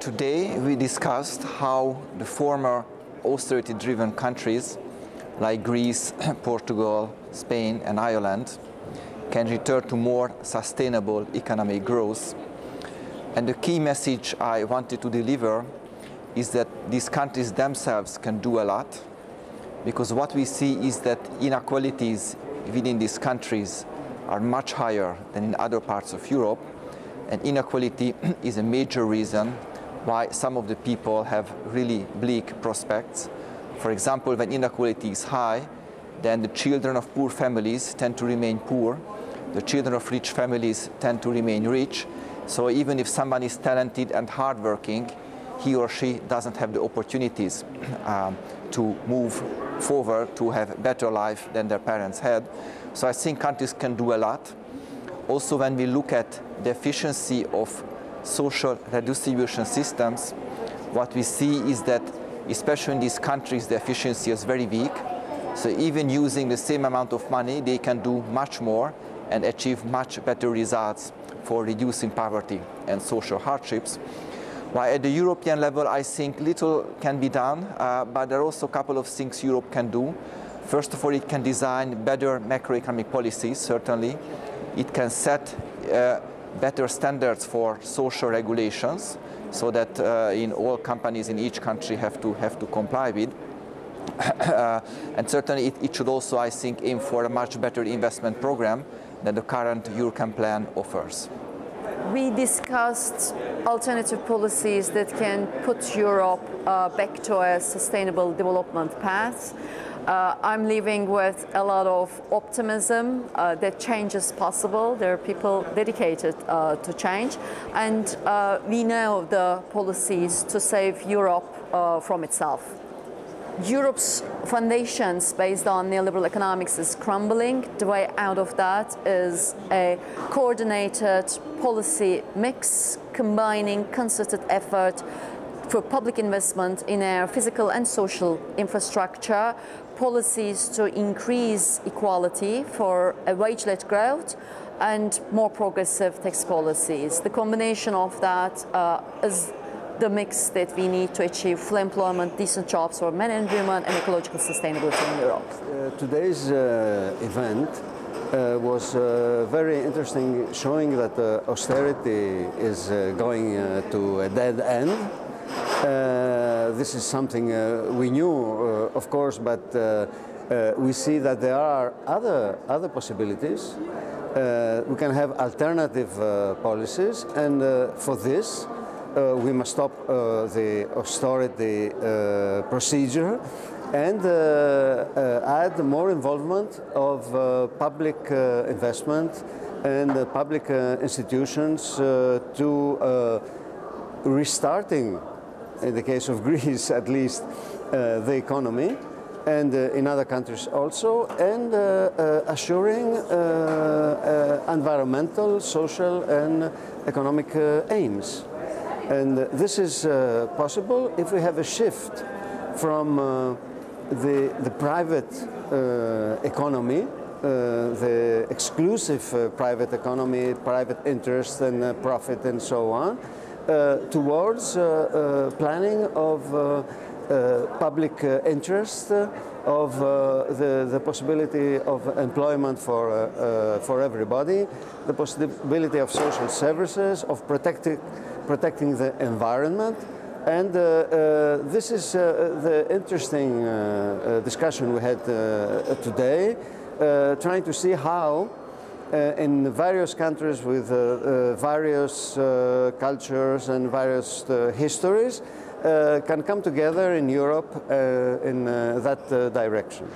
Today we discussed how the former austerity-driven countries like Greece, Portugal, Spain and Ireland can return to more sustainable economic growth. And the key message I wanted to deliver is that these countries themselves can do a lot, because what we see is that inequalities within these countries are much higher than in other parts of Europe, and inequality is a major reason why some of the people have really bleak prospects. For example, when inequality is high, then the children of poor families tend to remain poor, the children of rich families tend to remain rich. So even if someone is talented and hardworking, he or she doesn't have the opportunities to move forward, to have a better life than their parents had. So I think countries can do a lot. Also, when we look at the efficiency of social redistribution systems, what we see is that, especially in these countries, the efficiency is very weak. So even using the same amount of money, they can do much more and achieve much better results for reducing poverty and social hardships. While at the European level, I think little can be done, but there are also a couple of things Europe can do. First of all, it can design better macroeconomic policies, certainly. It can set better standards for social regulations, so that in all companies in each country have to comply with. And certainly it should also, I think, aim for a much better investment program than the current European plan offers. We discussed alternative policies that can put Europe back to a sustainable development path. I'm leaving with a lot of optimism that change is possible. There are people dedicated to change, and we know the policies to save Europe from itself. Europe's foundations based on neoliberal economics is crumbling. The way out of that is a coordinated policy mix combining concerted effort for public investment in our physical and social infrastructure, policies to increase equality for a wage-led growth, and more progressive tax policies. The combination of that is the mix that we need to achieve full employment, decent jobs for men and women, and ecological sustainability in Europe. Today's event was very interesting, showing that austerity is going to a dead end. This is something we knew, of course, but we see that there are other possibilities. We can have alternative policies, and for this, we must stop the austerity procedure and add more involvement of public investment and public institutions to restarting, in the case of Greece at least, the economy, and in other countries also, and assuring environmental, social and economic aims. And this is possible if we have a shift from the private economy, the exclusive private economy, private interest and profit and so on, towards planning of public interest, of the possibility of employment for everybody, the possibility of social services, of protecting the environment. And this is the interesting discussion we had today, trying to see how in various countries with various cultures and various histories can come together in Europe in that direction.